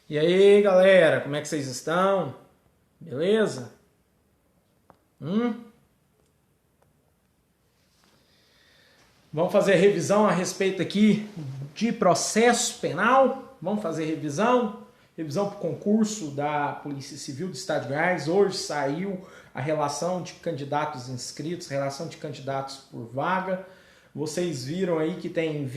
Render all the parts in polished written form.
E aí, galera, como é que vocês estão? Beleza? Hum? Vamos fazer revisão a respeito aqui de processo penal? Vamos fazer revisão? Revisão para o concurso da Polícia Civil do Estado de Goiás. Hoje saiu a relação de candidatos inscritos, relação de candidatos por vaga. Vocês viram aí que tem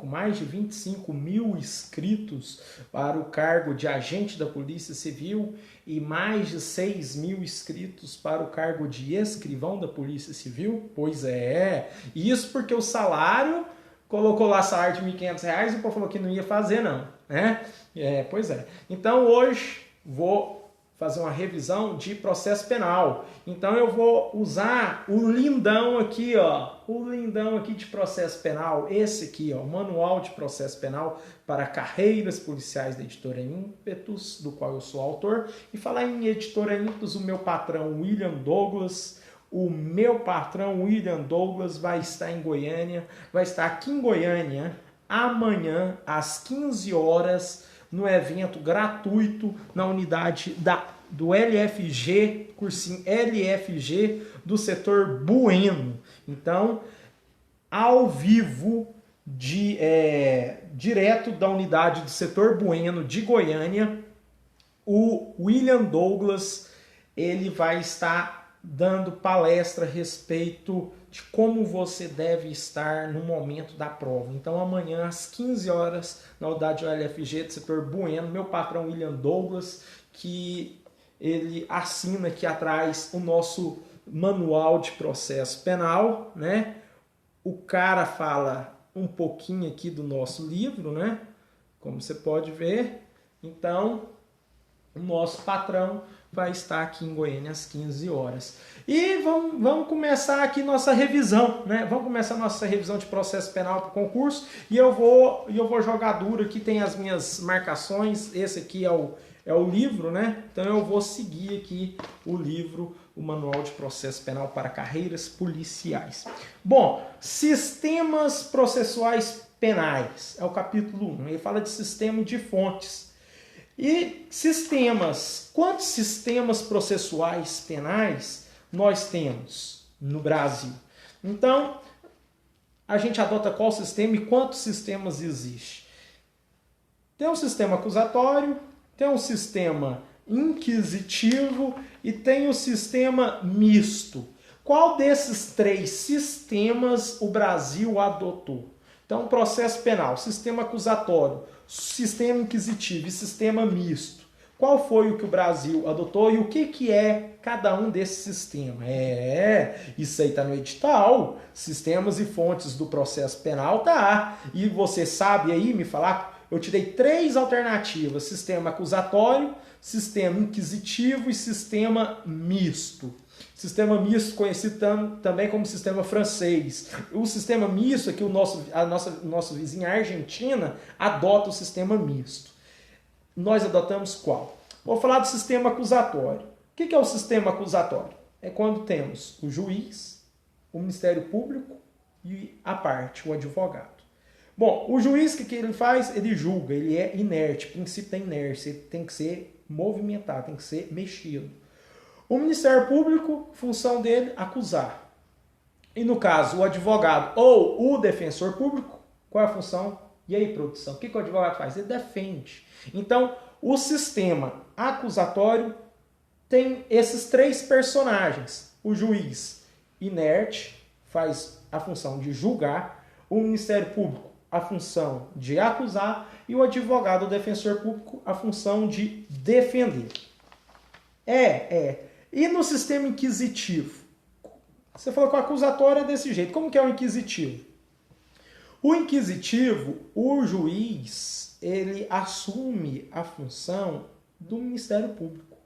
mais de 25 mil inscritos para o cargo de agente da Polícia Civil e mais de 6 mil inscritos para o cargo de escrivão da Polícia Civil. Pois é, isso porque o salário, colocou lá salário de R$ 1.500 e o povo falou que não ia fazer não, né? Pois é. Então hoje vou fazer uma revisão de processo penal. Então eu vou usar o lindão aqui, ó, o lindão aqui de processo penal, esse aqui, ó, o Manual de Processo Penal para Carreiras Policiais da Editora Ímpetus, do qual eu sou autor. E falar em Editora Ímpetus, o meu patrão William Douglas, vai estar em Goiânia, vai estar aqui em Goiânia amanhã às 15 horas no evento gratuito na unidade do LFG, cursinho LFG do setor Bueno. Então, ao vivo, direto da unidade do setor Bueno de Goiânia, o William Douglas ele vai estar dando palestra a respeito de como você deve estar no momento da prova. Então amanhã às 15 horas na unidade LFG do setor Bueno, meu patrão William Douglas, que ele assina aqui atrás o nosso manual de processo penal, né? O cara fala um pouquinho aqui do nosso livro, né? Como você pode ver. Então, o nosso patrão vai estar aqui em Goiânia às 15 horas. E vamos começar aqui nossa revisão, né? Vamos começar nossa revisão de processo penal para o concurso. E eu vou jogar duro aqui, tem as minhas marcações. Esse aqui é o livro, né? Então eu vou seguir aqui o livro, o Manual de Processo Penal para Carreiras Policiais. Bom, sistemas processuais penais. É o capítulo 1. Ele fala de sistema de fontes. E sistemas. Quantos sistemas processuais penais nós temos no Brasil? Então, a gente adota qual sistema e quantos sistemas existem? Tem um sistema acusatório, tem um sistema inquisitivo e tem o sistema misto. Qual desses três sistemas o Brasil adotou? Então, processo penal, sistema acusatório, sistema inquisitivo e sistema misto. Qual foi o que o Brasil adotou e o que é cada um desses sistemas? Isso aí está no edital. Sistemas e fontes do processo penal tá. E você sabe aí me falar? Eu te dei 3 alternativas: sistema acusatório, sistema inquisitivo e sistema misto. Sistema misto conhecido também como sistema francês. O sistema misto, aqui o nosso vizinho, a Argentina, adota o sistema misto. Nós adotamos qual? Vou falar do sistema acusatório. O que é o sistema acusatório? É quando temos o juiz, o Ministério Público e a parte, o advogado. Bom, o juiz, o que ele faz? Ele julga, ele é inerte, princípio da inércia, ele tem que ser movimentado, tem que ser mexido. O Ministério Público, função dele, acusar. E no caso, o advogado ou o defensor público, qual é a função? E aí, produção, o que o advogado faz? Ele defende. Então, o sistema acusatório tem esses 3 personagens. O juiz inerte faz a função de julgar, o Ministério Público a função de acusar e o advogado, o defensor público, a função de defender. E no sistema inquisitivo? Você falou que o acusatório é desse jeito. Como que é o inquisitivo? O inquisitivo, o juiz, ele assume a função do Ministério Público.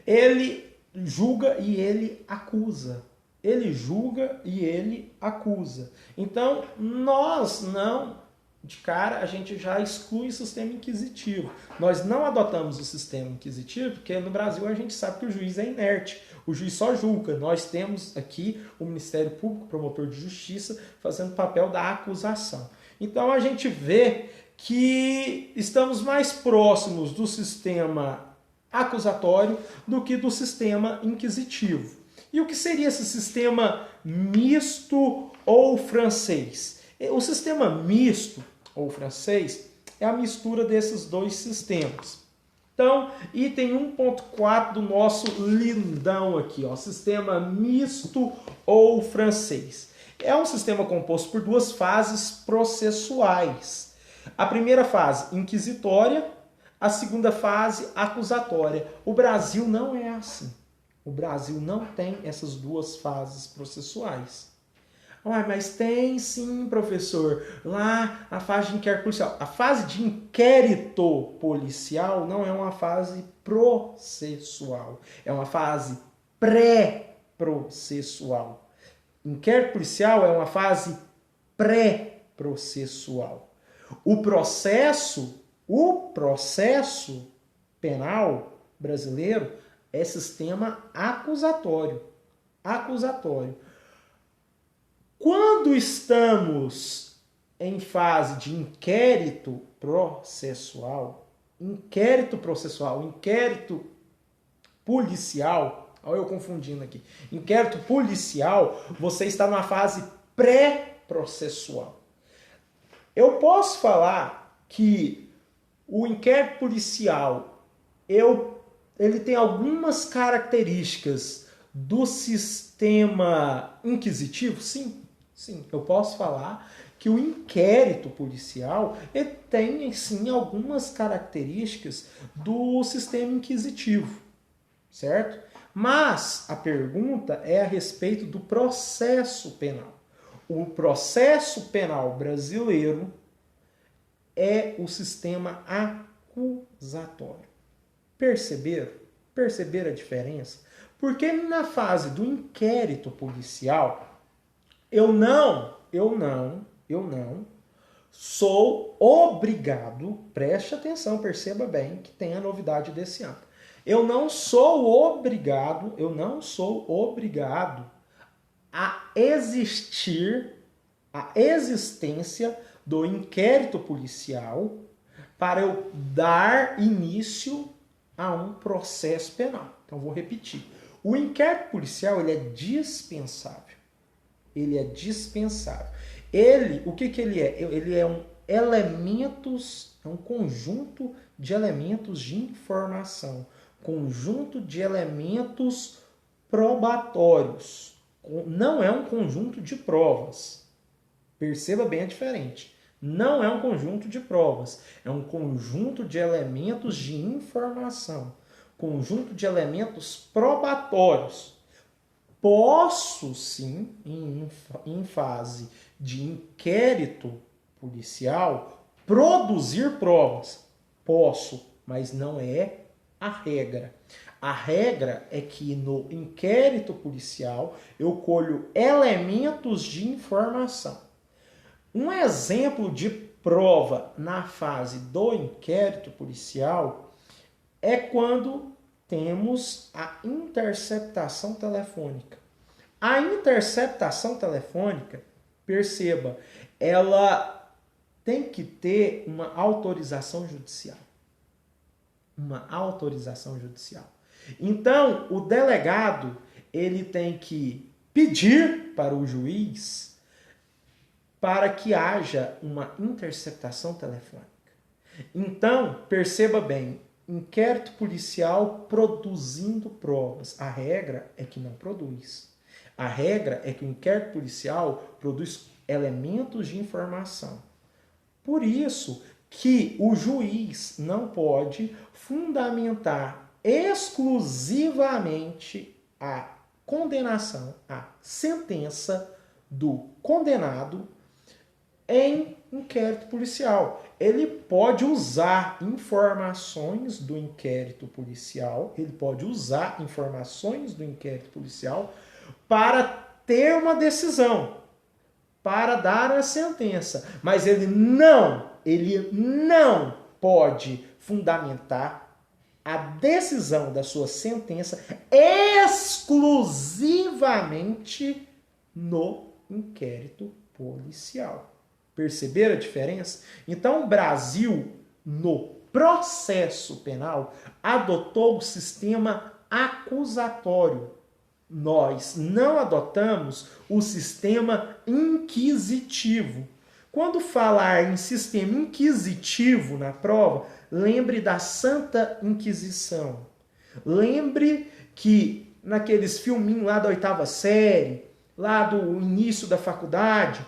Ele julga e ele acusa. Ele julga e ele acusa. Então, nós não, de cara, a gente já exclui o sistema inquisitivo. Nós não adotamos o sistema inquisitivo porque no Brasil a gente sabe que o juiz é inerte. O juiz só julga. Nós temos aqui o Ministério Público, promotor de justiça, fazendo o papel da acusação. Então a gente vê que estamos mais próximos do sistema acusatório do que do sistema inquisitivo. E o que seria esse sistema misto ou francês? O sistema misto ou francês é a mistura desses dois sistemas. Então, item 1.4 do nosso lindão aqui, ó, sistema misto ou francês. É um sistema composto por duas fases processuais. A primeira fase, inquisitória, a segunda fase, acusatória. O Brasil não é assim. O Brasil não tem essas duas fases processuais. Ah, mas tem sim, professor. Lá a fase de inquérito policial. A fase de inquérito policial não é uma fase processual. É uma fase pré-processual. Inquérito policial é uma fase pré-processual. O processo penal brasileiro é sistema acusatório. Quando estamos em fase de inquérito processual, inquérito policial, olha eu confundindo aqui, inquérito policial, você está numa fase pré-processual. Eu posso falar que o inquérito policial, ele tem algumas características do sistema inquisitivo? Sim, eu posso falar que o inquérito policial tem, sim, algumas características do sistema inquisitivo, certo? Mas a pergunta é a respeito do processo penal. O processo penal brasileiro é o sistema acusatório. Perceberam a diferença? Porque na fase do inquérito policial, eu não sou obrigado, preste atenção, perceba bem que tem a novidade desse ano. Eu não sou obrigado a existência do inquérito policial para eu dar início a um processo penal. Então vou repetir. O inquérito policial, ele é dispensável. O que ele é? Ele é um conjunto de elementos de informação, conjunto de elementos probatórios. Não é um conjunto de provas. Perceba bem a diferença. Não é um conjunto de provas, é um conjunto de elementos de informação, conjunto de elementos probatórios. Posso, sim, em fase de inquérito policial, produzir provas. Posso, mas não é a regra. A regra é que no inquérito policial eu colho elementos de informação. Um exemplo de prova na fase do inquérito policial é quando temos a interceptação telefônica. A interceptação telefônica, perceba, ela tem que ter uma autorização judicial. Então, o delegado, ele tem que pedir para o juiz para que haja uma interceptação telefônica. Então, perceba bem, inquérito policial produzindo provas. A regra é que não produz. A regra é que o inquérito policial produz elementos de informação. Por isso que o juiz não pode fundamentar exclusivamente a condenação, a sentença do condenado em inquérito policial. Ele pode usar informações do inquérito policial, para ter uma decisão, para dar a sentença, mas ele não pode fundamentar a decisão da sua sentença exclusivamente no inquérito policial. Perceberam a diferença? Então o Brasil, no processo penal, adotou o sistema acusatório. Nós não adotamos o sistema inquisitivo. Quando falar em sistema inquisitivo na prova, lembre da Santa Inquisição. Lembre que naqueles filminhos lá da 8ª série, lá do início da faculdade,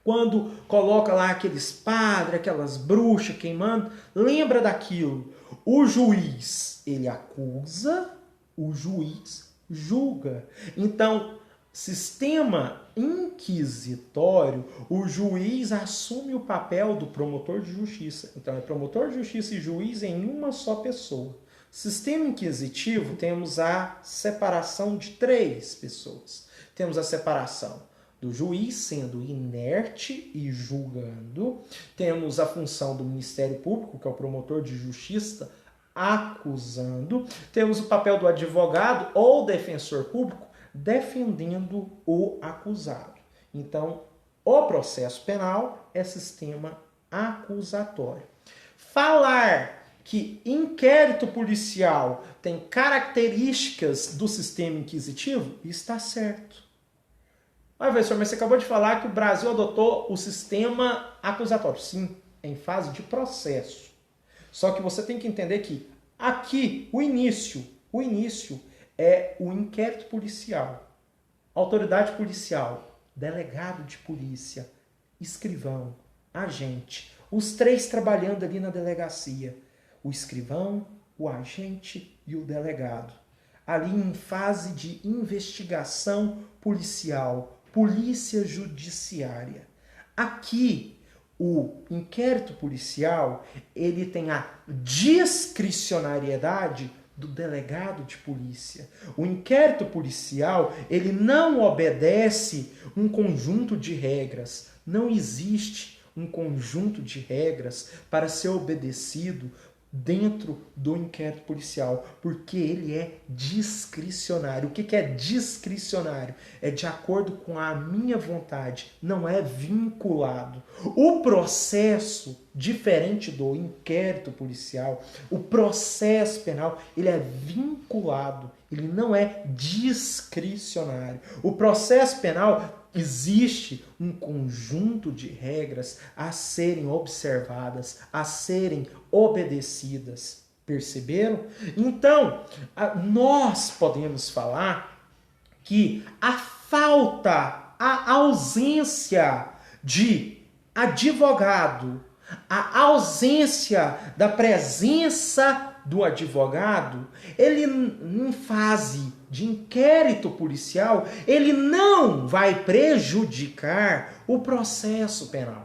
quando coloca lá aqueles padres, aquelas bruxas queimando, lembra daquilo. O juiz, ele acusa, o juiz julga. Então, sistema inquisitório, o juiz assume o papel do promotor de justiça. Então, é promotor de justiça e juiz em uma só pessoa. Sistema inquisitivo, temos a separação de 3 pessoas. Temos a separação do juiz sendo inerte e julgando. Temos a função do Ministério Público, que é o promotor de justiça, acusando. Temos o papel do advogado ou defensor público defendendo o acusado. Então, o processo penal é sistema acusatório. Falar que inquérito policial tem características do sistema inquisitivo está certo. Mas, professor, mas você acabou de falar que o Brasil adotou o sistema acusatório. Sim, em fase de processo. Só que você tem que entender que aqui o início é o inquérito policial, autoridade policial, delegado de polícia, escrivão, agente, os 3 trabalhando ali na delegacia, o escrivão, o agente e o delegado, ali em fase de investigação policial, polícia judiciária. Aqui, o inquérito policial, ele tem a discricionariedade do delegado de polícia. O inquérito policial, ele não obedece um conjunto de regras. Não existe um conjunto de regras para ser obedecido dentro do inquérito policial, porque ele é discricionário. O que é discricionário? É de acordo com a minha vontade, não é vinculado. O processo, diferente do inquérito policial, o processo penal, ele é vinculado, ele não é discricionário. O processo penal, existe um conjunto de regras a serem observadas, a serem obedecidas. Perceberam? Então, nós podemos falar que a falta, a ausência de advogado, a ausência da presença do advogado, ele em fase de inquérito policial, ele não vai prejudicar o processo penal.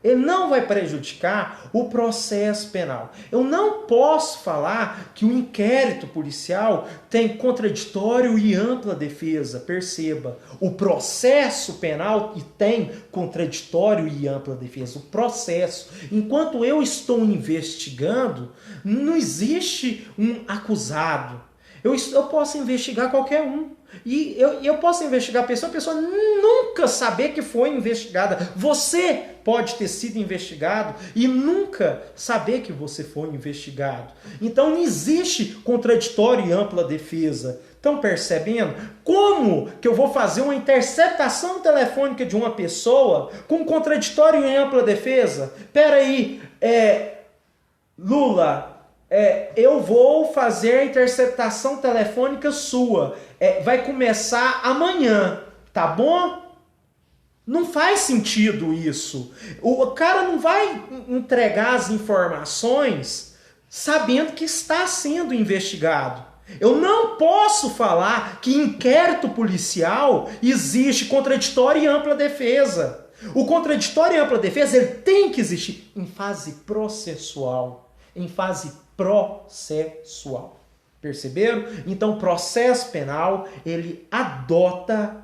Ele não vai prejudicar o processo penal. Eu não posso falar que o inquérito policial tem contraditório e ampla defesa. Perceba, o processo penal tem contraditório e ampla defesa. O processo. Enquanto eu estou investigando, não existe um acusado. Eu posso investigar qualquer um. E eu posso investigar a pessoa nunca saber que foi investigada. Você pode ter sido investigado e nunca saber que você foi investigado. Então não existe contraditório e ampla defesa. Estão percebendo? Como que eu vou fazer uma interceptação telefônica de uma pessoa com contraditório e ampla defesa? Espera aí, Lula... eu vou fazer a interceptação telefônica sua. Vai começar amanhã, tá bom? Não faz sentido isso. O cara não vai entregar as informações sabendo que está sendo investigado. Eu não posso falar que em inquérito policial existe contraditório e ampla defesa. O contraditório e ampla defesa ele tem que existir em fase processual. Em fase processual. Perceberam? Então, o processo penal, ele adota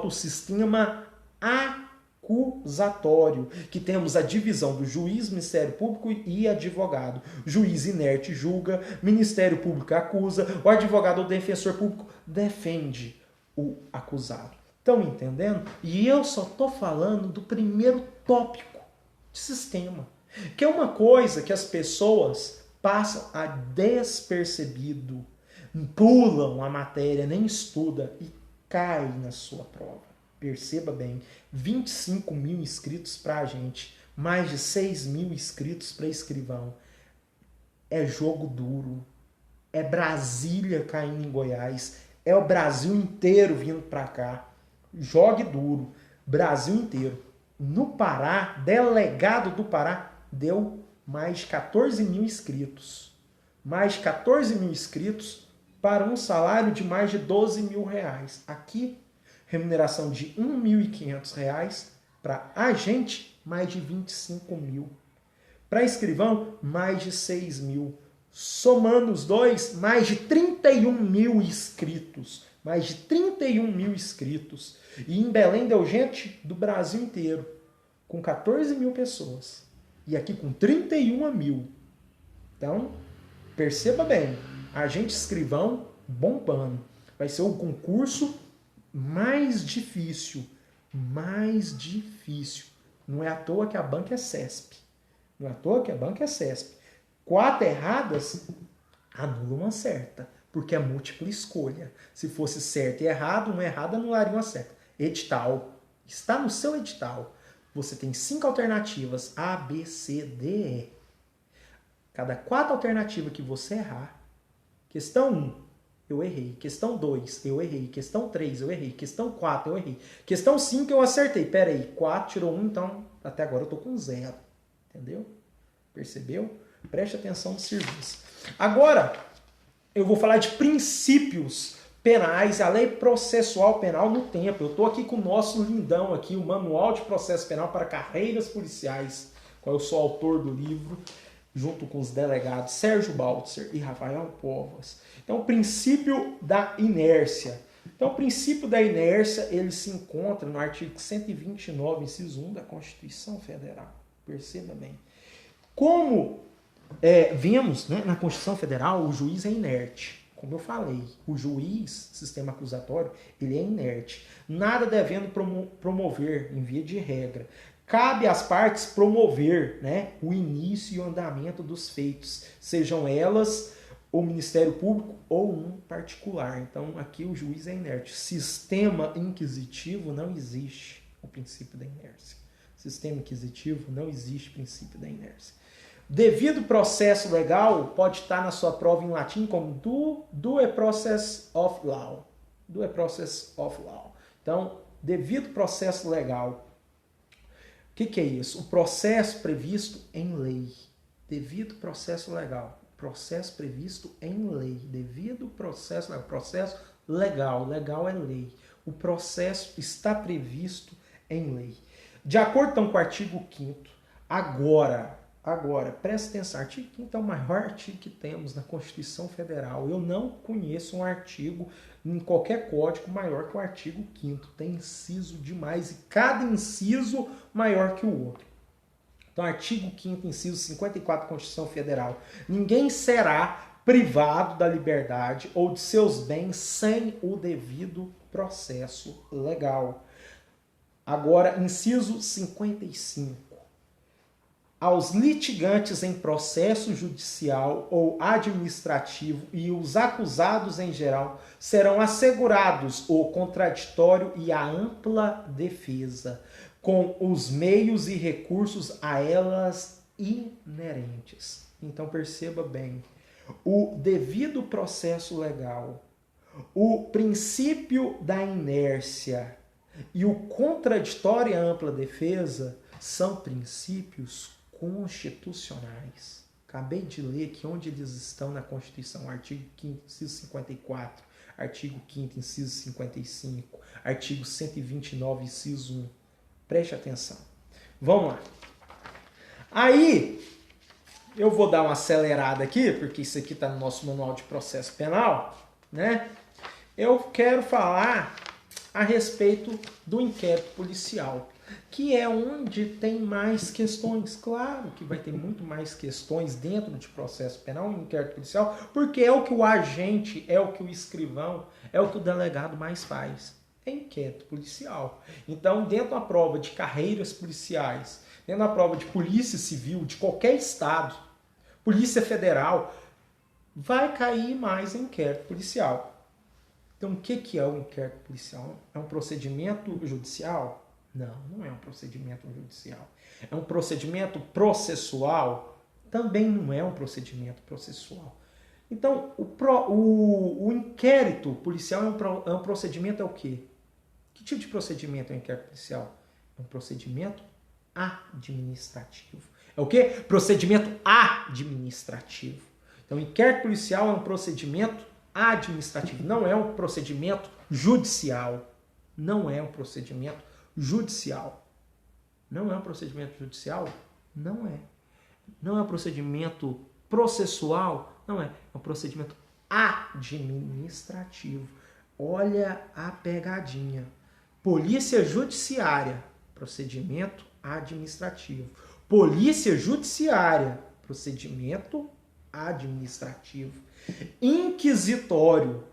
o sistema acusatório, que temos a divisão do juiz, Ministério Público e advogado. Juiz inerte julga, Ministério Público acusa, o advogado ou defensor público defende o acusado. Estão entendendo? E eu só estou falando do primeiro tópico de sistema, que é uma coisa que as pessoas passam a despercebido, pulam a matéria, nem estuda e cai na sua prova. Perceba bem, 25 mil inscritos para a gente, mais de 6 mil inscritos para escrivão. É jogo duro, é Brasília caindo em Goiás, é o Brasil inteiro vindo para cá. Jogue duro, Brasil inteiro. No Pará, delegado do Pará, deu mais de 14 mil inscritos. Mais de 14 mil inscritos para um salário de mais de 12 mil reais. Aqui, remuneração de R$ 1.500, para agente, mais de 25 mil. Para escrivão, mais de 6 mil. Somando os dois, mais de 31 mil inscritos. Mais de 31 mil inscritos. E em Belém deu gente do Brasil inteiro, com 14 mil pessoas. E aqui com 31 mil. Então, perceba bem, agente escrivão bombando. Vai ser o concurso mais difícil. Mais difícil. Não é à toa que a banca é CESP. Não é à toa que a banca é CESP. 4 erradas anulam uma certa, porque é múltipla escolha. Se fosse certo e errado, uma errada anularia uma certa. Edital. Está no seu edital. Você tem 5 alternativas, A, B, C, D, E. Cada 4 alternativas que você errar, questão 1, eu errei. Questão 2, eu errei. Questão 3, eu errei. Questão 4, eu errei. Questão 5, eu acertei. Pera aí, 4 tirou 1, então até agora eu estou com 0. Entendeu? Percebeu? Preste atenção no serviço. Agora, eu vou falar de princípios penais, a lei processual penal no tempo. Eu estou aqui com o nosso lindão aqui, o Manual de Processo Penal para Carreiras Policiais, qual eu sou autor do livro, junto com os delegados Sérgio Baltzer e Rafael Povas. Então, o princípio da inércia. Então, o princípio da inércia, ele se encontra no artigo 129, inciso 1 da Constituição Federal. Perceba bem. Como vemos, né, na Constituição Federal, o juiz é inerte. Como eu falei, o juiz, sistema acusatório, ele é inerte. Nada devendo promover, em via de regra. Cabe às partes promover, né, o início e o andamento dos feitos, sejam elas o Ministério Público ou um particular. Então, aqui o juiz é inerte. Sistema inquisitivo não existe o princípio da inércia. Sistema inquisitivo não existe princípio da inércia. Devido processo legal, pode estar na sua prova em latim como due process of law. Due process of law. Então, devido processo legal. O que é isso? O processo previsto em lei. Devido processo legal. Processo previsto em lei. Devido processo legal. Processo legal. Legal é lei. O processo está previsto em lei. De acordo então, com o artigo 5º, Agora, presta atenção, artigo 5º é o maior artigo que temos na Constituição Federal. Eu não conheço um artigo em qualquer código maior que o artigo 5º. Tem inciso demais e cada inciso maior que o outro. Então, artigo 5º, inciso 54 da Constituição Federal. Ninguém será privado da liberdade ou de seus bens sem o devido processo legal. Agora, inciso 55. Aos litigantes em processo judicial ou administrativo e os acusados em geral serão assegurados o contraditório e a ampla defesa, com os meios e recursos a elas inerentes. Então perceba bem, o devido processo legal, o princípio da inércia e o contraditório e a ampla defesa são princípios constitucionais. Acabei de ler aqui onde eles estão na Constituição, artigo 5º, inciso 54, artigo 5º, inciso 55, artigo 129, inciso 1. Preste atenção. Vamos lá. Aí, eu vou dar uma acelerada aqui, porque isso aqui está no nosso Manual de Processo Penal, né? Eu quero falar a respeito do inquérito policial, que é onde tem mais questões. Claro que vai ter muito mais questões dentro de processo penal, no inquérito policial, porque é o que o agente, é o que o escrivão, é o que o delegado mais faz. É inquérito policial. Então, dentro da prova de carreiras policiais, dentro da prova de polícia civil, de qualquer estado, polícia federal, vai cair mais inquérito policial. Então, o que é o inquérito policial? É um procedimento judicial? Não, não é um procedimento judicial. É um procedimento processual? Também não é um procedimento processual. Então, o inquérito policial é um procedimento, é o quê? Que tipo de procedimento é o inquérito policial? É um procedimento administrativo. É o quê? Procedimento administrativo. Então, o inquérito policial é um procedimento administrativo, não é um procedimento judicial. Não é um procedimento judicial. Não é um procedimento judicial? Não é. Não é um procedimento processual? Não é. É um procedimento administrativo. Olha a pegadinha. Polícia judiciária, procedimento administrativo. Polícia judiciária, procedimento administrativo. Inquisitório.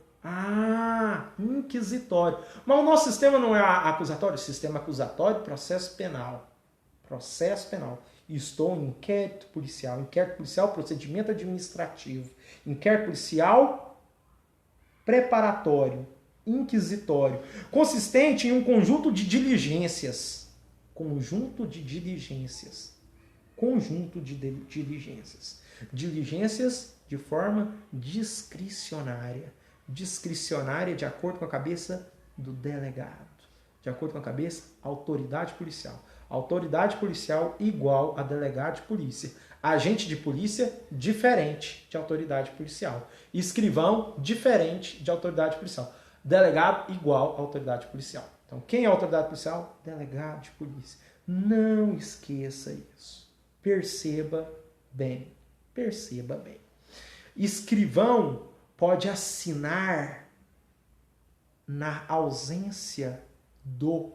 Inquisitório. Mas o nosso sistema não é acusatório? Sistema acusatório, processo penal. Processo penal. Estou em inquérito policial. Inquérito policial, procedimento administrativo. Inquérito policial, preparatório. Inquisitório. Consistente em um conjunto de diligências. Conjunto de diligências. Conjunto de diligências. Diligências de forma discricionária. Discricionária de acordo com a cabeça do delegado. De acordo com a cabeça, autoridade policial. Autoridade policial igual a delegado de polícia. Agente de polícia, diferente de autoridade policial. Escrivão, diferente de autoridade policial. Delegado, igual a autoridade policial. Então, quem é a autoridade policial? Delegado de polícia. Não esqueça isso. Perceba bem. Perceba bem. Escrivão pode assinar na ausência do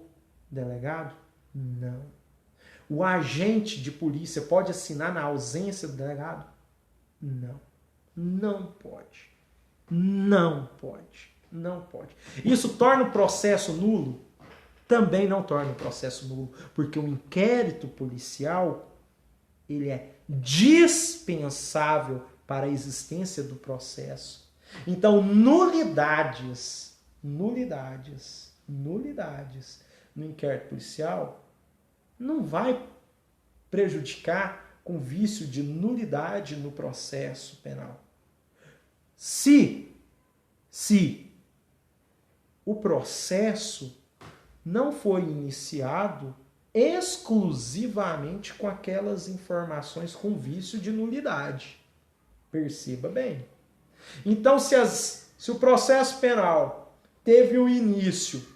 delegado? Não. O agente de polícia pode assinar na ausência do delegado? Não. Não pode. Não pode. Não pode. Isso torna o processo nulo? Também não torna o processo nulo, porque o inquérito policial ele é dispensável para a existência do processo. Então, nulidades no inquérito policial não vai prejudicar com vício de nulidade no processo penal. Se o processo não foi iniciado exclusivamente com aquelas informações com vício de nulidade. Perceba bem. Então, se o processo penal teve o início,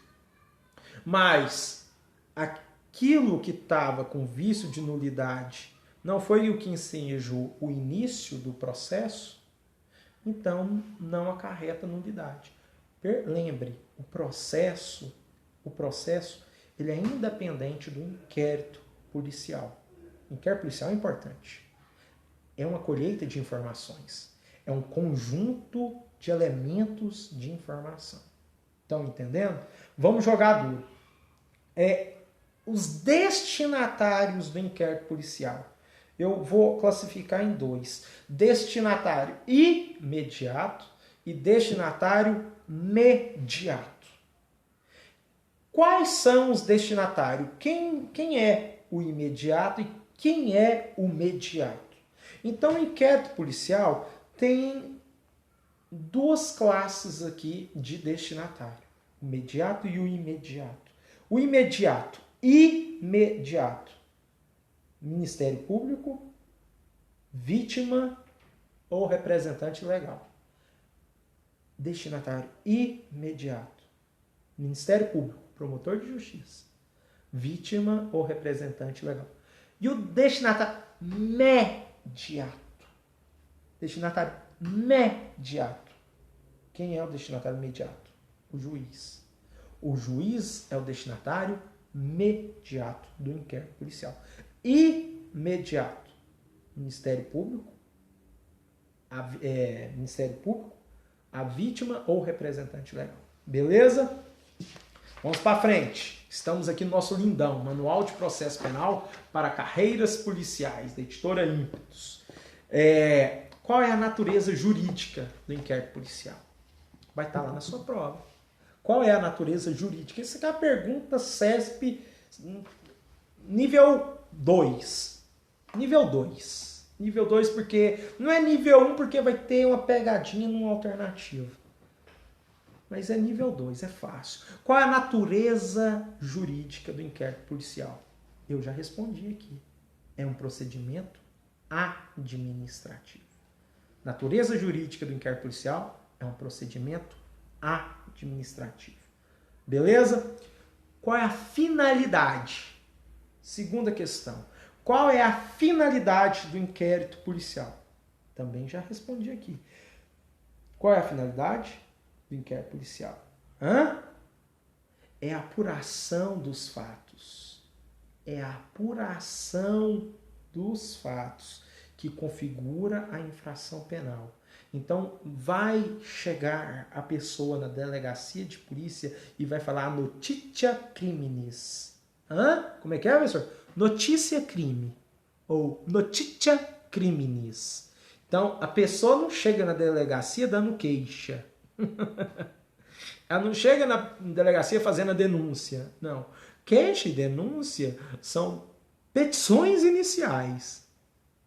mas aquilo que estava com vício de nulidade não foi o que ensejou o início do processo, então não acarreta nulidade. Lembre, o processo ele é independente do inquérito policial. O inquérito policial é importante. É uma colheita de informações. É um conjunto de elementos de informação. Estão entendendo? Vamos jogar duro. Os destinatários do inquérito policial. Eu vou classificar em dois. Destinatário imediato e destinatário mediato. Quais são os destinatários? Quem é o imediato e quem é o mediato? Então, o inquérito policial tem duas classes aqui de destinatário. O imediato e o imediato. O imediato. Ministério Público, vítima ou representante legal. Destinatário imediato. Ministério Público, promotor de justiça, vítima ou representante legal. E o destinatário mediato. Destinatário mediato. Quem é o destinatário mediato? O juiz. O juiz é o destinatário mediato do inquérito policial. Imediato. Ministério Público, a vítima ou representante legal. Beleza? Vamos para frente. Estamos aqui no nosso lindão, Manual de Processo Penal para Carreiras Policiais, da editora Ímpetos. Qual é a natureza jurídica do inquérito policial? Vai estar lá na sua prova. Qual é a natureza jurídica? Essa aqui é a pergunta CESP nível 2. Nível 2. Nível 2 porque... Não é nível 1 porque vai ter uma pegadinha numa alternativa. Mas é nível 2, é fácil. Qual é a natureza jurídica do inquérito policial? Eu já respondi aqui. É um procedimento administrativo. Natureza jurídica do inquérito policial é um procedimento administrativo. Beleza? Qual é a finalidade? Segunda questão. Qual é a finalidade do inquérito policial? Também já respondi aqui. Qual é a finalidade do inquérito policial? É a apuração dos fatos. É a apuração dos fatos que configura a infração penal. Então, vai chegar a pessoa na delegacia de polícia e vai falar notitia criminis. Como é que é, professor? Notícia crime. Ou notitia criminis. Então, a pessoa não chega na delegacia dando queixa. Ela não chega na delegacia fazendo a denúncia. Não. Queixa e denúncia são petições iniciais.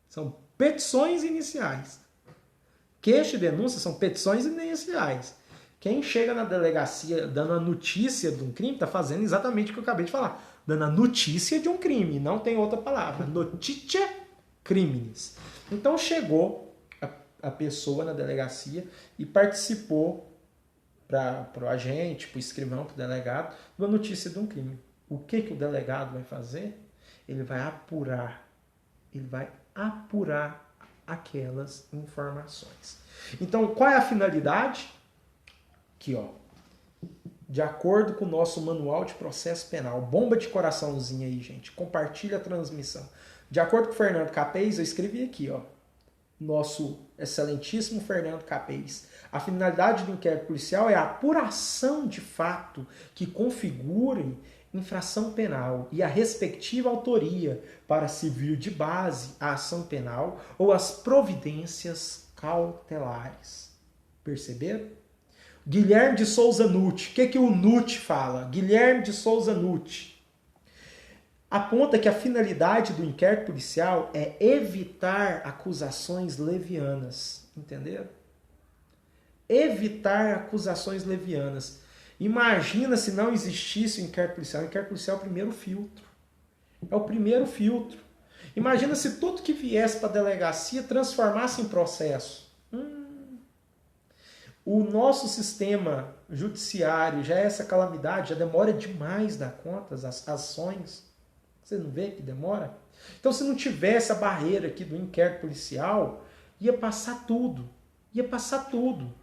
São petições iniciais. Queixa e denúncia são petições iniciais. Quem chega na delegacia dando a notícia de um crime está fazendo exatamente o que eu acabei de falar. Dando a notícia de um crime. Não tem outra palavra. Notitia criminis. Então chegou a pessoa na delegacia e participou para o agente, para o escrivão, para o delegado, de uma notícia de um crime. O que o delegado vai fazer? Ele vai apurar. Ele vai apurar aquelas informações. Então, qual é a finalidade? Aqui, ó. De acordo com o nosso Manual de Processo Penal. Bomba de coraçãozinho aí, gente. Compartilha a transmissão. De acordo com o Fernando Capês, eu escrevi aqui, ó. Nosso excelentíssimo Fernando Capês. A finalidade do inquérito policial é a apuração de fato que configurem infração penal e a respectiva autoria para servir de base à ação penal ou as providências cautelares. Perceberam? Guilherme de Souza Nutti. O que o Nutti fala? Guilherme de Souza Nutti aponta que a finalidade do inquérito policial é evitar acusações levianas. Entenderam? Evitar acusações levianas. Imagina se não existisse o inquérito policial. O inquérito policial é o primeiro filtro. É o primeiro filtro. Imagina se tudo que viesse para a delegacia transformasse em processo. O nosso sistema judiciário já é essa calamidade, já demora demais dar conta, as ações. Você não vê que demora? Então, se não tivesse a barreira aqui do inquérito policial, ia passar tudo. Ia passar tudo.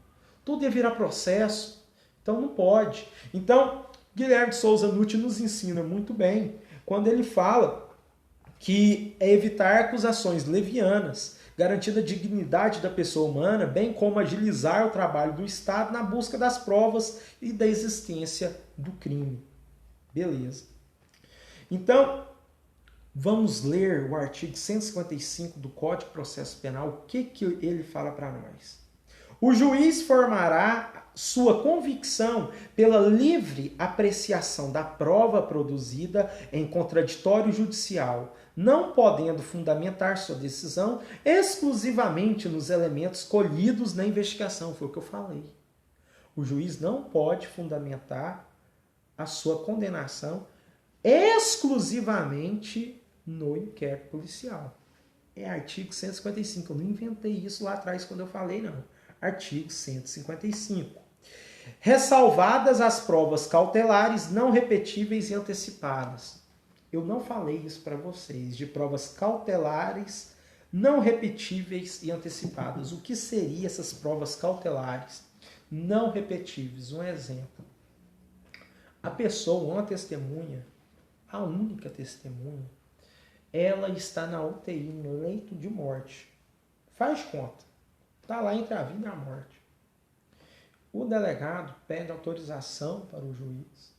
Tudo ia virar processo. Então, não pode. Então, Guilherme de Souza Nutti nos ensina muito bem quando ele fala que é evitar acusações levianas, garantindo a dignidade da pessoa humana, bem como agilizar o trabalho do Estado na busca das provas e da existência do crime. Beleza. Então, vamos ler o artigo 155 do Código de Processo Penal. O que ele fala para nós? O juiz formará sua convicção pela livre apreciação da prova produzida em contraditório judicial, não podendo fundamentar sua decisão exclusivamente nos elementos colhidos na investigação. Foi o que eu falei. O juiz não pode fundamentar a sua condenação exclusivamente no inquérito policial. É artigo 155. Eu não inventei isso lá atrás quando eu falei, não. Artigo 155. Ressalvadas as provas cautelares não repetíveis e antecipadas. Eu não falei isso para vocês, de provas cautelares não repetíveis e antecipadas. O que seriam essas provas cautelares não repetíveis? Um exemplo. A pessoa, uma testemunha, a única testemunha, ela está na UTI, no leito de morte. Faz conta. Está lá entre a vida e a morte. O delegado pede autorização para o juiz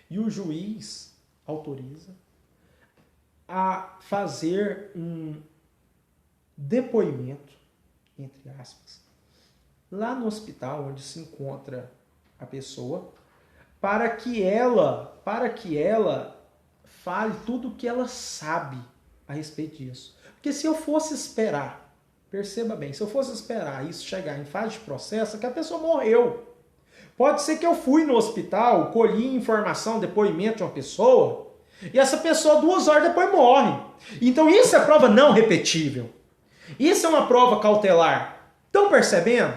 E o juiz autoriza a fazer um depoimento, entre aspas, lá no hospital onde se encontra a pessoa, para que ela fale tudo o que ela sabe a respeito disso. Porque se eu fosse esperar, perceba bem, se eu fosse esperar isso chegar em fase de processo, é que a pessoa morreu. Pode ser que eu fui no hospital, colhi informação, depoimento de uma pessoa, e essa pessoa 2 horas depois morre. Então isso é prova não repetível. Isso é uma prova cautelar. Estão percebendo?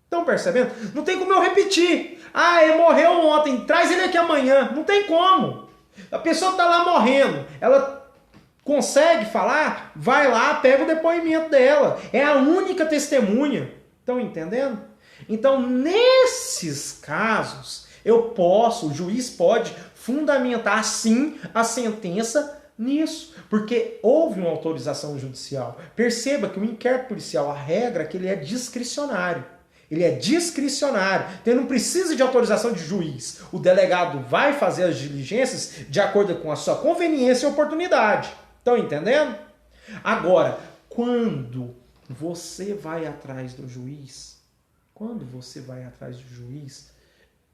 Estão percebendo? Não tem como eu repetir. Ah, ele morreu ontem, traz ele aqui amanhã. Não tem como. A pessoa está lá morrendo, ela consegue falar, vai lá, pega o depoimento dela. É a única testemunha. Estão entendendo? Então, nesses casos, o juiz pode fundamentar sim a sentença nisso, porque houve uma autorização judicial. Perceba que o inquérito policial, a regra é que ele é discricionário. Ele é discricionário, então ele não precisa de autorização de juiz. O delegado vai fazer as diligências de acordo com a sua conveniência e oportunidade. Estão entendendo? Agora, quando você vai atrás do juiz,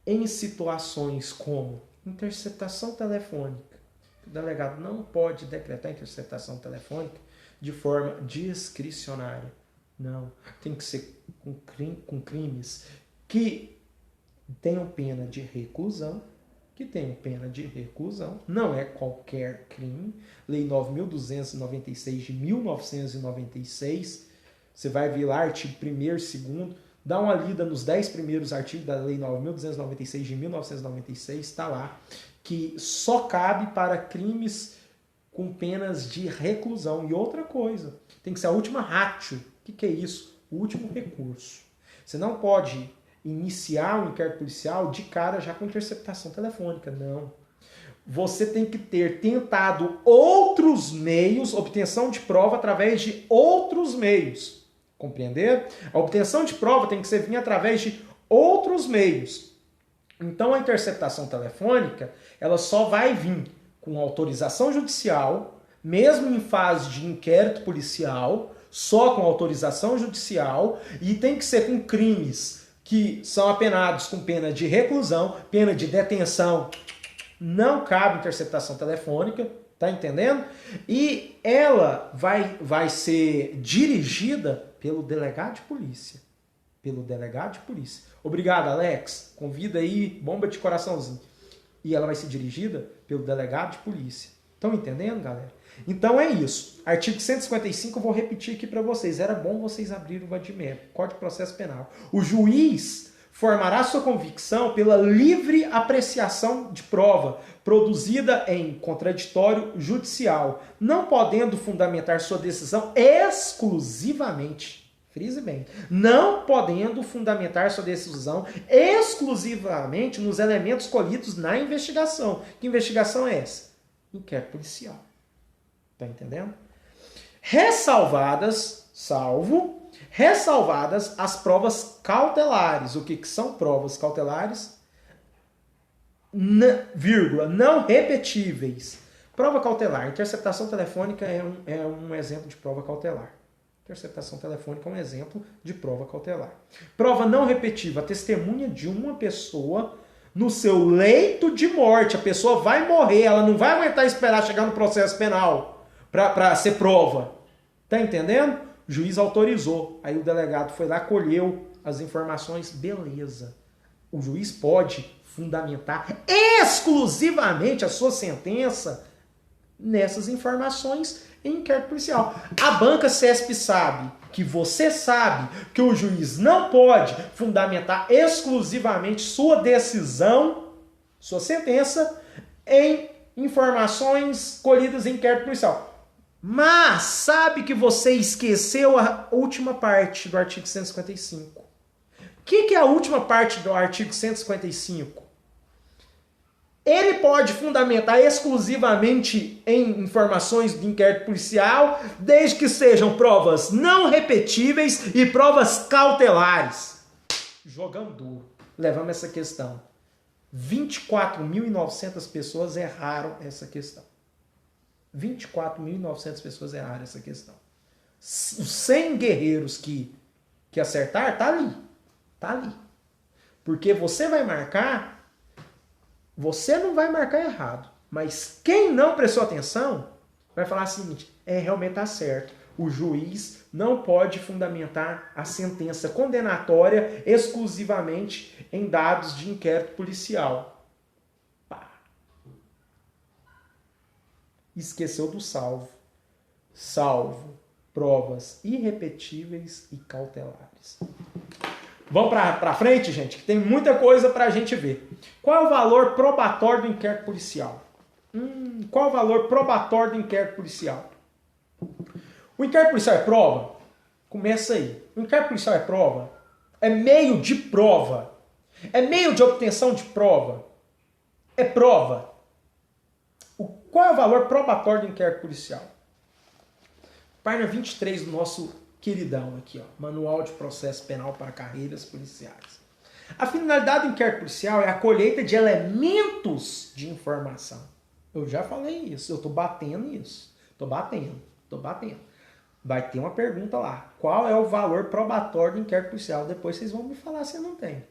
em situações como interceptação telefônica, o delegado não pode decretar interceptação telefônica de forma discricionária. Não, tem que ser com crimes que tenham pena de reclusão, não é qualquer crime. Lei 9.296 de 1996, você vai ver lá artigo 1º e 2º, dá uma lida nos 10 primeiros artigos da Lei 9.296 de 1996, está lá, que só cabe para crimes com penas de reclusão. E outra coisa, tem que ser a última ratio. O que é isso? O último recurso. Você não pode iniciar um inquérito policial de cara já com interceptação telefônica, não. Você tem que ter tentado outros meios, obtenção de prova através de outros meios. Compreender? A obtenção de prova tem que ser vinha através de outros meios. Então a interceptação telefônica, ela só vai vir com autorização judicial, mesmo em fase de inquérito policial, só com autorização judicial, e tem que ser com crimes que são apenados com pena de reclusão, pena de detenção. Não cabe interceptação telefônica, tá entendendo? E ela vai ser dirigida pelo delegado de polícia. Obrigado, Alex. Convida aí, bomba de coraçãozinho. E ela vai ser dirigida pelo delegado de polícia. Estão entendendo, galera? Então é isso. Artigo 155 eu vou repetir aqui para vocês. Era bom vocês abrirem o VADIMEP, Código de Processo Penal. O juiz formará sua convicção pela livre apreciação de prova produzida em contraditório judicial, não podendo fundamentar sua decisão exclusivamente, frise bem, não podendo fundamentar sua decisão exclusivamente nos elementos colhidos na investigação. Que investigação é essa? Inquérito policial. Tá entendendo? Ressalvadas as provas cautelares. O que são provas cautelares? Não repetíveis. Prova cautelar. Interceptação telefônica é um exemplo de prova cautelar. Interceptação telefônica é um exemplo de prova cautelar. Prova não repetível. A testemunha de uma pessoa no seu leito de morte. A pessoa vai morrer. Ela não vai aguentar esperar chegar no processo penal para ser prova. Tá entendendo? O juiz autorizou. Aí o delegado foi lá, colheu as informações. Beleza. O juiz pode fundamentar exclusivamente a sua sentença nessas informações em inquérito policial. A banca CESP sabe que você sabe que o juiz não pode fundamentar exclusivamente sua decisão, sua sentença, em informações colhidas em inquérito policial. Mas sabe que você esqueceu a última parte do artigo 155. O que é a última parte do artigo 155? Ele pode fundamentar exclusivamente em informações de inquérito policial, desde que sejam provas não repetíveis e provas cautelares. Jogando duro. Levamos essa questão. 24.900 pessoas erraram essa questão. 24.900 pessoas erraram essa questão. Os 100 guerreiros que acertar, tá ali. Tá ali. Porque você vai marcar, você não vai marcar errado. Mas quem não prestou atenção vai falar o seguinte, realmente tá certo. O juiz não pode fundamentar a sentença condenatória exclusivamente em dados de inquérito policial. Pá. Esqueceu do salvo. Salvo provas irrepetíveis e cautelares. Vamos para frente, gente, que tem muita coisa para a gente ver. Qual é o valor probatório do inquérito policial? Qual é o valor probatório do inquérito policial? O inquérito policial é prova? Começa aí. O inquérito policial é prova? É meio de prova? É meio de obtenção de prova? É prova? Qual é o valor probatório do inquérito policial? Página 23 do nosso queridão aqui, ó, Manual de Processo Penal para Carreiras Policiais. A finalidade do inquérito policial é a colheita de elementos de informação. Eu já falei isso, eu estou batendo nisso. Estou batendo. Vai ter uma pergunta lá. Qual é o valor probatório do inquérito policial? Depois vocês vão me falar se não tem.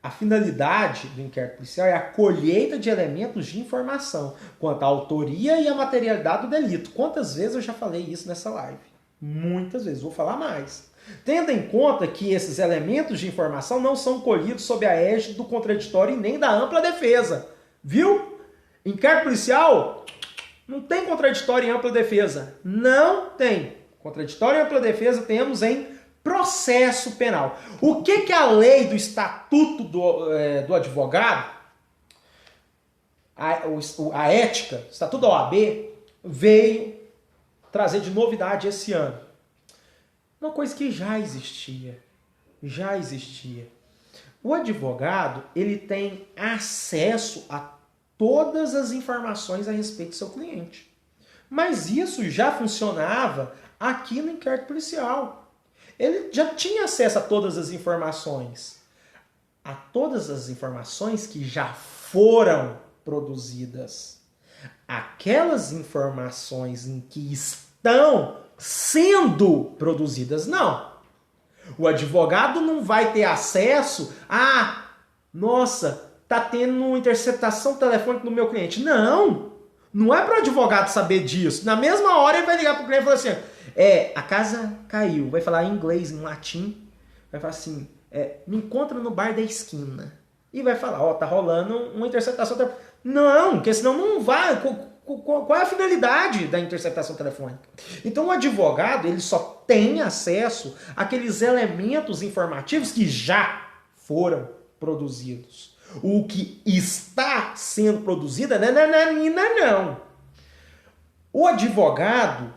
A finalidade do inquérito policial é a colheita de elementos de informação quanto à autoria e à materialidade do delito. Quantas vezes eu já falei isso nessa live? Muitas vezes, vou falar mais. Tendo em conta que esses elementos de informação não são colhidos sob a égide do contraditório e nem da ampla defesa. Viu? Inquérito policial não tem contraditório e ampla defesa. Não tem. Contraditório e ampla defesa temos em processo penal. O que a lei do Estatuto do Advogado, a ética, o Estatuto da OAB, veio trazer de novidade esse ano? Uma coisa que já existia. O advogado, ele tem acesso a todas as informações a respeito do seu cliente. Mas isso já funcionava aqui no inquérito policial. Ele já tinha acesso a todas as informações. A todas as informações que já foram produzidas. Aquelas informações em que estão sendo produzidas, não. O advogado não vai ter acesso a... Nossa, tá tendo interceptação telefônica no meu cliente. Não é para o advogado saber disso. Na mesma hora ele vai ligar para o cliente e falar assim... a casa caiu. Vai falar em inglês, em latim. Vai falar assim, me encontra no bar da esquina. E vai falar, tá rolando uma interceptação telefônica. Não, porque senão não vai. Qual é a finalidade da interceptação telefônica? Então o advogado, ele só tem acesso àqueles elementos informativos que já foram produzidos. O que está sendo produzido não. O advogado,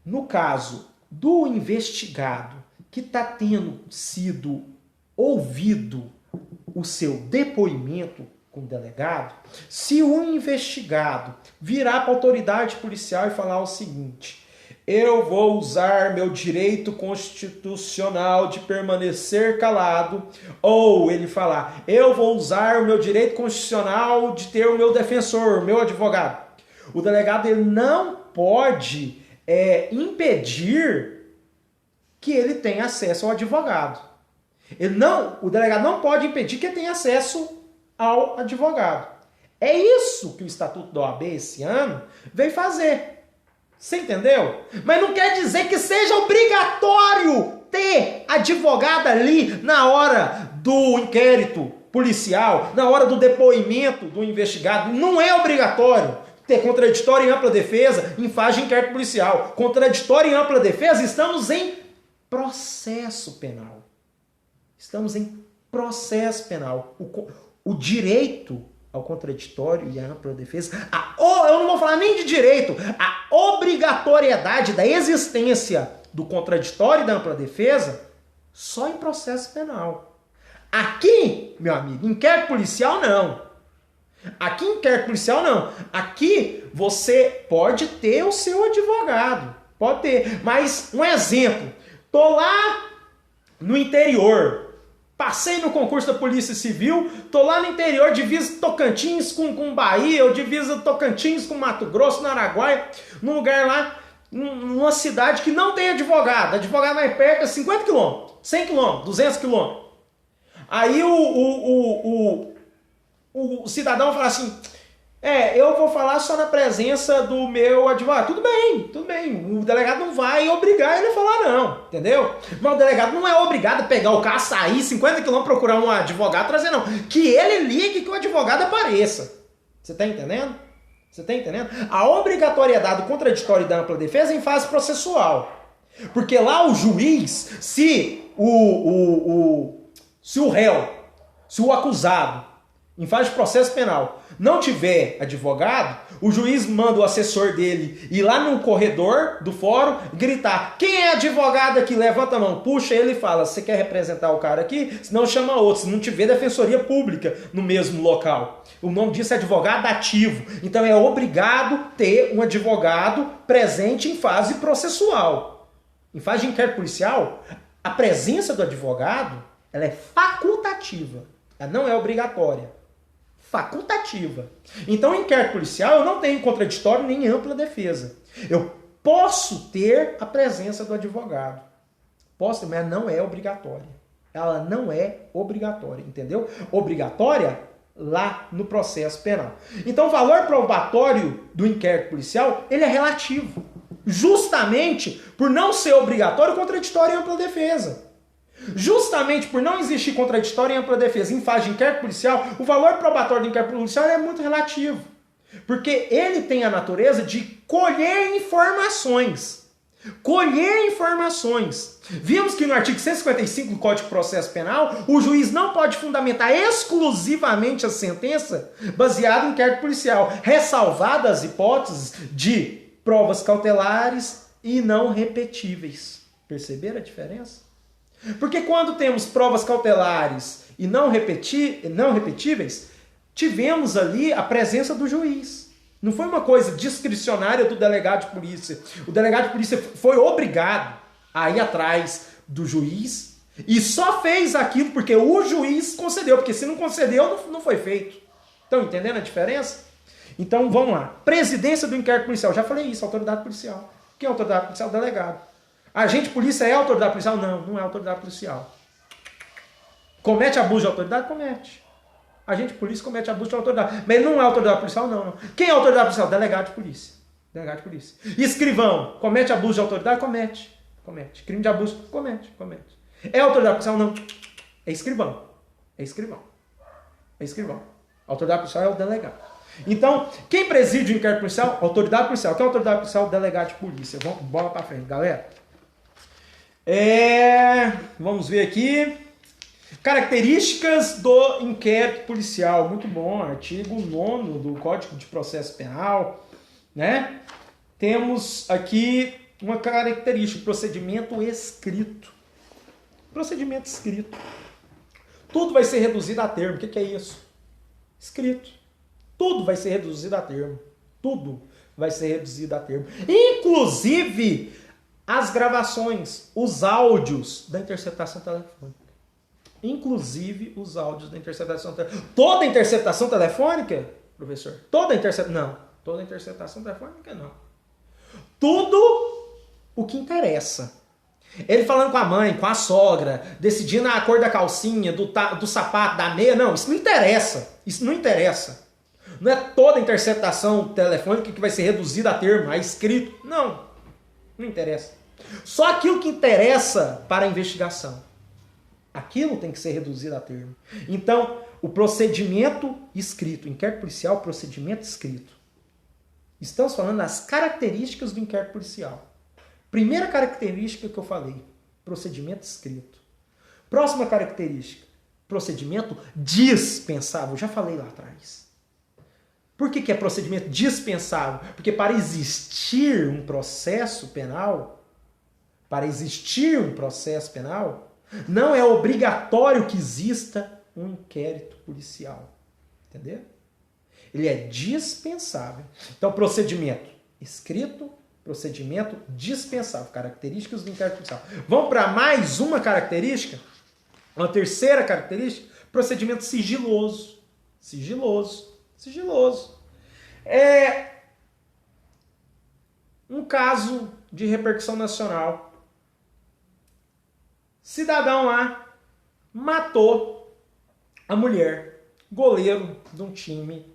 no caso do investigado que está tendo sido ouvido o seu depoimento com o delegado, se o investigado virar para a autoridade policial e falar o seguinte: eu vou usar meu direito constitucional de permanecer calado, ou ele falar, eu vou usar o meu direito constitucional de ter o meu defensor, meu advogado, o delegado ele não pode impedir que ele tenha acesso ao advogado. O delegado não pode impedir que ele tenha acesso ao advogado. É isso que o Estatuto da OAB esse ano veio fazer. Você entendeu? Mas não quer dizer que seja obrigatório ter advogado ali na hora do inquérito policial, na hora do depoimento do investigado. Não é obrigatório ter contraditório e ampla defesa em fase de inquérito policial. Contraditório e ampla defesa, estamos em processo penal. Estamos em processo penal. O direito ao contraditório e à ampla defesa, eu não vou falar nem de direito, a obrigatoriedade da existência do contraditório e da ampla defesa, só em processo penal. Aqui, meu amigo, inquérito policial não. Aqui inquérito policial não. Aqui você pode ter o seu advogado. Pode ter. Mas, um exemplo. Tô lá no interior. Passei no concurso da Polícia Civil, tô lá no interior, divisa Tocantins com Bahia, ou divisa Tocantins com Mato Grosso, no Araguaia, num lugar lá, numa cidade que não tem advogado. Advogado mais perto é 50 quilômetros, 100 quilômetros, 200 quilômetros. Aí o cidadão fala assim, eu vou falar só na presença do meu advogado. Tudo bem. O delegado não vai obrigar ele a falar não, entendeu? Mas o delegado não é obrigado a pegar o carro, sair 50 km procurar um advogado, trazer não. Que ele ligue, que o advogado apareça. Você tá entendendo? A obrigatoriedade do contraditório e da ampla defesa é em fase processual. Porque lá o juiz, se o réu, se o acusado, em fase de processo penal, não tiver advogado, o juiz manda o assessor dele ir lá no corredor do fórum gritar: quem é advogado aqui? Levanta a mão, puxa ele e fala: você quer representar o cara aqui? Senão chama outro, se não tiver defensoria pública no mesmo local. O nome disso é advogado ativo. Então é obrigado ter um advogado presente em fase processual. Em fase de inquérito policial, a presença do advogado ela é facultativa, ela não é obrigatória. Facultativa. Então, em inquérito policial, eu não tenho contraditório nem ampla defesa. Eu posso ter a presença do advogado. Posso, mas não é obrigatória. Ela não é obrigatória, entendeu? Obrigatória lá no processo penal. Então, o valor probatório do inquérito policial, ele é relativo. Justamente por não ser obrigatório, contraditório e ampla defesa. Justamente por não existir contraditório e ampla defesa em fase de inquérito policial, o valor probatório do inquérito policial é muito relativo. Porque ele tem a natureza de colher informações. Vimos que no artigo 155 do Código de Processo Penal, o juiz não pode fundamentar exclusivamente a sentença baseada em inquérito policial, ressalvadas as hipóteses de provas cautelares e não repetíveis. Perceberam a diferença? Porque quando temos provas cautelares e não repetíveis, tivemos ali a presença do juiz. Não foi uma coisa discricionária do delegado de polícia. O delegado de polícia foi obrigado a ir atrás do juiz e só fez aquilo porque o juiz concedeu, porque se não concedeu, não foi feito. Estão entendendo a diferença? Então vamos lá. Presidência do inquérito policial. Já falei isso, autoridade policial. Quem é autoridade policial? Delegado. Agente de polícia é autoridade policial? Não, não é autoridade policial. Comete abuso de autoridade? Comete. Agente de polícia comete abuso de autoridade. Mas ele não é autoridade policial? Não. Quem é autoridade policial? Delegado de polícia. Delegado de polícia. Escrivão, comete abuso de autoridade? Comete. Crime de abuso? Comete. É autoridade policial? Não. É escrivão. Autoridade policial é o delegado. Então, quem preside o inquérito policial? Autoridade policial. Quem é autoridade policial? Delegado de polícia. Vamos, bola pra frente, galera. Vamos ver aqui. Características do inquérito policial. Muito bom. Artigo 9º do Código de Processo Penal. Né? Temos aqui uma característica. Procedimento escrito. Procedimento escrito. Tudo vai ser reduzido a termo. O que é isso? Escrito. Tudo vai ser reduzido a termo. Inclusive as gravações, os áudios da interceptação telefônica. Toda interceptação telefônica, professor? Toda interceptação telefônica não. Tudo o que interessa. Ele falando com a mãe, com a sogra, decidindo a cor da calcinha, do sapato, da meia. Não, isso não interessa. Não é toda interceptação telefônica que vai ser reduzida a termo, a escrito. Não interessa. Só aquilo que interessa para a investigação. Aquilo tem que ser reduzido a termo. Então, o procedimento escrito, inquérito policial, procedimento escrito. Estamos falando das características do inquérito policial. Primeira característica que eu falei, procedimento escrito. Próxima característica, procedimento dispensável. Já falei lá atrás. Por que é procedimento dispensável? Porque para existir um processo penal, não é obrigatório que exista um inquérito policial. Entendeu? Ele é dispensável. Então, procedimento escrito, procedimento dispensável. Características do inquérito policial. Vamos para mais uma característica? Uma terceira característica, procedimento sigiloso. Sigiloso. Sigiloso. É um caso de repercussão nacional. Cidadão lá matou a mulher, goleiro de um time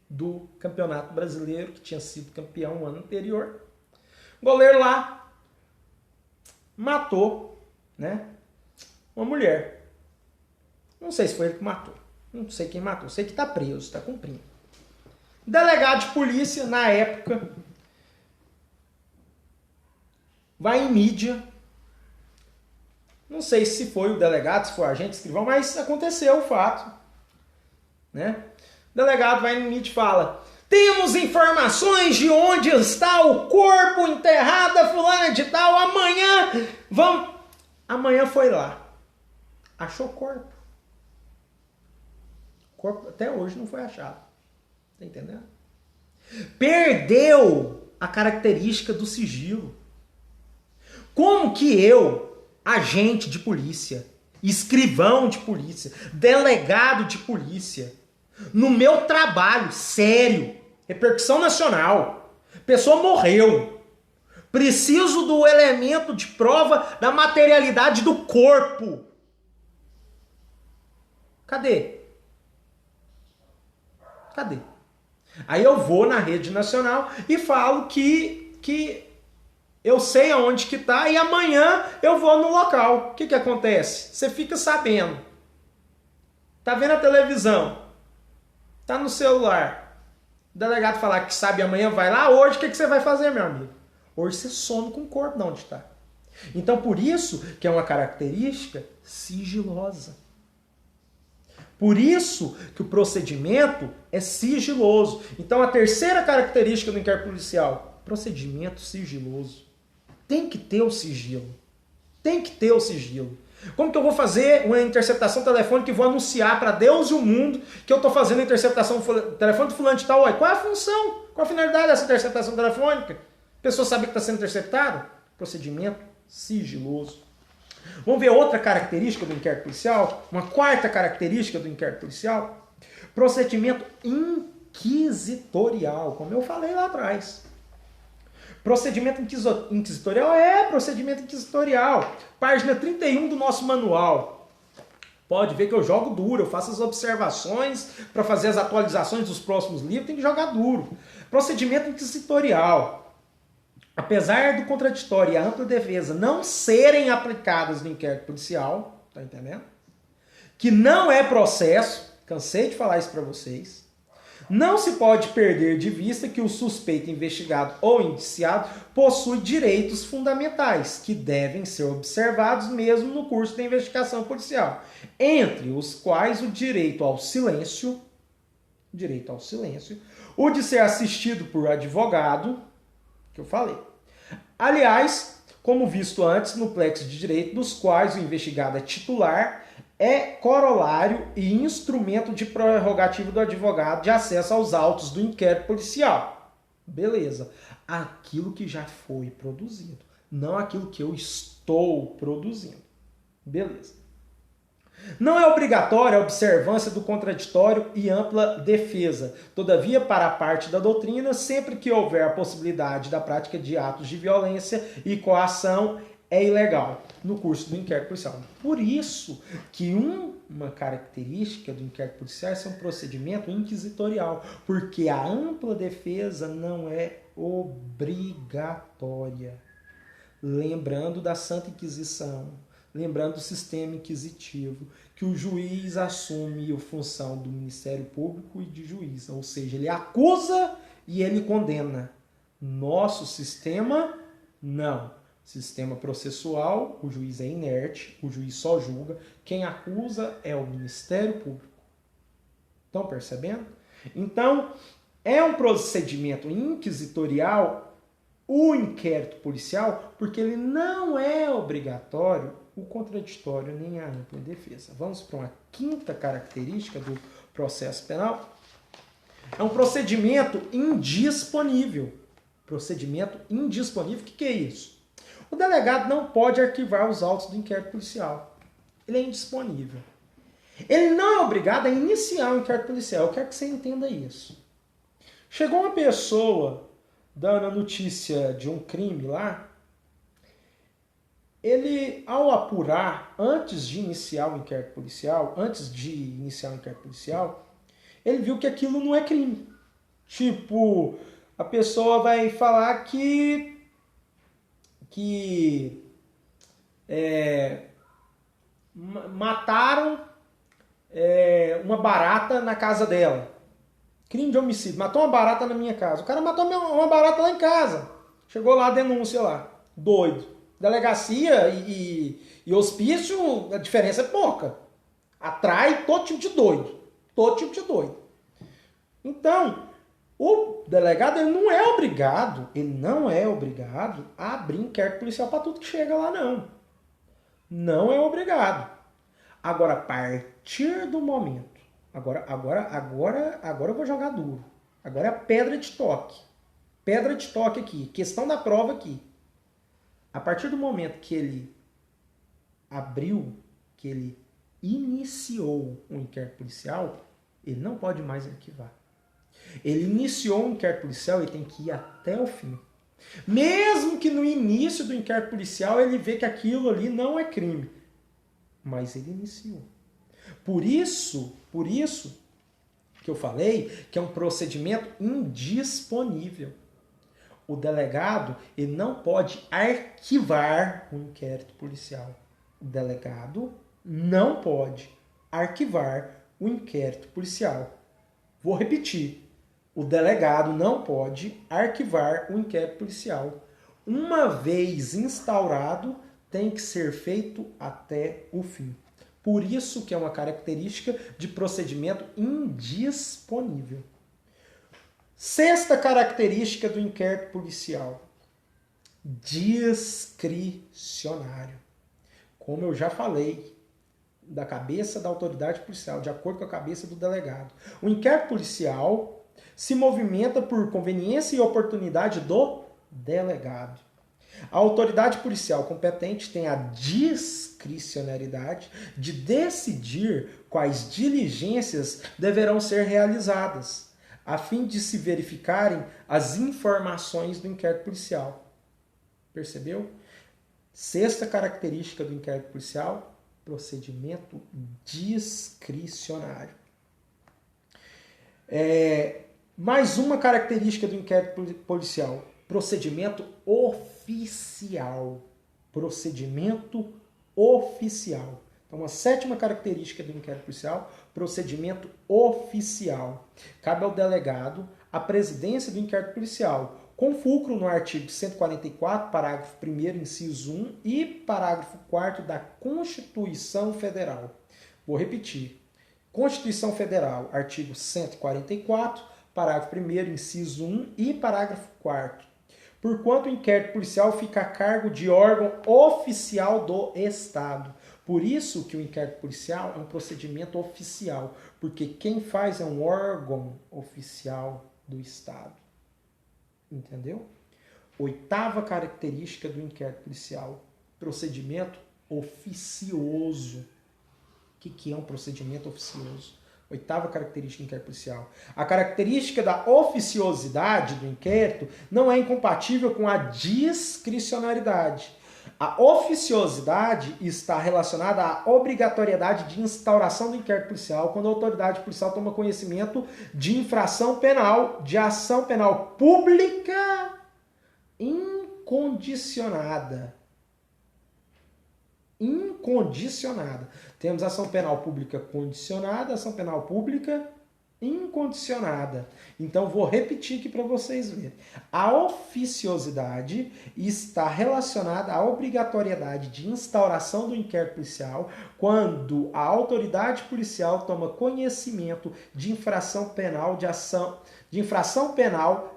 do Campeonato Brasileiro, que tinha sido campeão no ano anterior. Goleiro lá matou, né, uma mulher. Não sei se foi ele que matou. Não sei quem matou. Sei que está preso, está cumprindo. Delegado de polícia, na época, vai em mídia. Não sei se foi o delegado, se foi o agente, escrivão, mas aconteceu o fato. Né? O delegado vai em mídia e fala: temos informações de onde está o corpo enterrado da fulana de tal. Amanhã vamos... Amanhã foi lá. Achou o corpo. O corpo até hoje não foi achado. Tá entendendo? Perdeu a característica do sigilo. Como que eu, agente de polícia, escrivão de polícia, delegado de polícia, no meu trabalho sério, repercussão nacional, pessoa morreu, preciso do elemento de prova da materialidade do corpo. Cadê? Cadê? Aí eu vou na rede nacional e falo que eu sei aonde que tá e amanhã eu vou no local. O que acontece? Você fica sabendo. Tá vendo a televisão. Tá no celular. O delegado falar que sabe amanhã vai lá. Hoje o que você vai fazer, meu amigo? Hoje você some com o corpo de onde está. Então por isso que é uma característica sigilosa. Por isso que o procedimento é sigiloso. Então a terceira característica do inquérito policial, procedimento sigiloso. Tem que ter o sigilo. Tem que ter o sigilo. Como que eu vou fazer uma interceptação telefônica e vou anunciar para Deus e o mundo que eu estou fazendo a interceptação telefônica do fulano de tal? Qual é a função? Qual a finalidade dessa interceptação telefônica? A pessoa sabe que está sendo interceptada? Procedimento sigiloso. Vamos ver outra característica do inquérito policial? Uma quarta característica do inquérito policial? Procedimento inquisitorial, como eu falei lá atrás. Procedimento inquisitorial é procedimento inquisitorial. Página 31 do nosso manual. Pode ver que eu jogo duro, eu faço as observações para fazer as atualizações dos próximos livros, tem que jogar duro. Procedimento inquisitorial. Apesar do contraditório e a ampla defesa não serem aplicadas no inquérito policial, tá entendendo? Que não é processo, cansei de falar isso para vocês, não se pode perder de vista que o suspeito, investigado ou indiciado possui direitos fundamentais que devem ser observados mesmo no curso da investigação policial, entre os quais o direito ao silêncio, o de ser assistido por advogado, que eu falei. Aliás, como visto antes no plexo de direito, dos quais o investigado é titular, é corolário e instrumento de prerrogativa do advogado de acesso aos autos do inquérito policial. Beleza. Aquilo que já foi produzido, não aquilo que eu estou produzindo. Beleza. Não é obrigatória a observância do contraditório e ampla defesa. Todavia, para a parte da doutrina, sempre que houver a possibilidade da prática de atos de violência e coação, é ilegal no curso do inquérito policial. Por isso que uma característica do inquérito policial é ser um procedimento inquisitorial, porque a ampla defesa não é obrigatória. Lembrando da Santa Inquisição, lembrando do sistema inquisitivo, que o juiz assume a função do Ministério Público e de juiz, ou seja, ele acusa e ele condena. Nosso sistema, não. Sistema processual, o juiz é inerte, o juiz só julga, quem acusa é o Ministério Público. Estão percebendo? Então, é um procedimento inquisitorial o inquérito policial, porque ele não é obrigatório o contraditório nem a ampla defesa. Vamos para uma quinta característica do processo penal. É um procedimento indisponível. Procedimento indisponível, o que é isso? O delegado não pode arquivar os autos do inquérito policial. ele é indisponível. Ele não é obrigado a iniciar um inquérito policial. Eu quero que você entenda isso. Chegou uma pessoa dando a notícia de um crime lá, ele, ao apurar, antes de iniciar o inquérito policial, ele viu que aquilo não é crime. Tipo, a pessoa vai falar que mataram uma barata na casa dela. Crime de homicídio. Matou uma barata na minha casa. O cara matou uma barata lá em casa. Chegou lá a denúncia lá. Doido. Delegacia e hospício, a diferença é pouca. Atrai todo tipo de doido. Todo tipo de doido. Então, o delegado ele não é obrigado a abrir inquérito policial para tudo que chega lá, não. Não é obrigado. Agora, a partir do momento, agora eu vou jogar duro. Agora é a pedra de toque. Pedra de toque aqui, questão da prova aqui. A partir do momento que ele abriu, que ele iniciou um inquérito policial, ele não pode mais arquivar. Ele iniciou um inquérito policial, ele tem que ir até o fim. Mesmo que no início do inquérito policial ele vê que aquilo ali não é crime. Mas ele iniciou. Por isso que eu falei que é um procedimento indisponível. O delegado ele não pode arquivar o inquérito policial. O delegado não pode arquivar o inquérito policial. Vou repetir. O delegado não pode arquivar o inquérito policial. Uma vez instaurado, tem que ser feito até o fim. Por isso que é uma característica de procedimento indisponível. Sexta característica do inquérito policial. Discricionário. Como eu já falei, da cabeça da autoridade policial, de acordo com a cabeça do delegado. O inquérito policial se movimenta por conveniência e oportunidade do delegado. A autoridade policial competente tem a discricionariedade de decidir quais diligências deverão ser realizadas, a fim de se verificarem as informações do inquérito policial. Percebeu? Sexta característica do inquérito policial, procedimento discricionário. Mais uma característica do inquérito policial, procedimento oficial. Procedimento oficial. Então, a sétima característica do inquérito policial, procedimento oficial. Cabe ao delegado a presidência do inquérito policial, com fulcro no artigo 144, parágrafo 1º, inciso 1 e parágrafo 4º da Constituição Federal. Vou repetir. Constituição Federal, artigo 144, parágrafo 1º, inciso 1 e parágrafo 4º. Porquanto o inquérito policial fica a cargo de órgão oficial do Estado. Por isso que o inquérito policial é um procedimento oficial, porque quem faz é um órgão oficial do Estado. Entendeu? Oitava característica do inquérito policial, procedimento oficioso. O que é um procedimento oficioso? Oitava característica do inquérito policial. A característica da oficiosidade do inquérito não é incompatível com a discricionariedade. A oficiosidade está relacionada à obrigatoriedade de instauração do inquérito policial quando a autoridade policial toma conhecimento de infração penal, de ação penal pública incondicionada. Incondicionada. Temos ação penal pública condicionada, ação penal pública incondicionada. Então, vou repetir aqui para vocês verem. A oficiosidade está relacionada à obrigatoriedade de instauração do inquérito policial quando a autoridade policial toma conhecimento de infração penal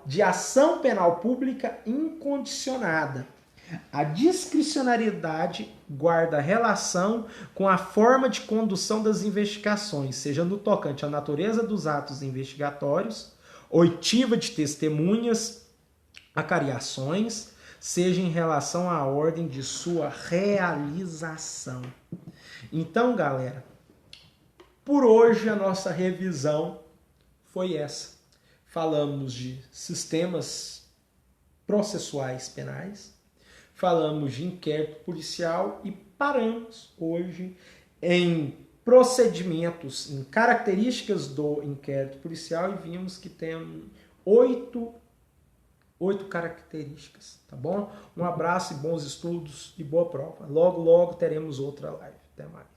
de ação penal pública incondicionada. A discricionariedade guarda relação com a forma de condução das investigações, seja no tocante à natureza dos atos investigatórios, oitiva de testemunhas, acariações, seja em relação à ordem de sua realização. Então, galera, por hoje a nossa revisão foi essa. Falamos de sistemas processuais penais, falamos de inquérito policial e paramos hoje em procedimentos, em características do inquérito policial e vimos que tem oito características, tá bom? Um abraço e bons estudos e boa prova. Logo, logo teremos outra live. Até mais.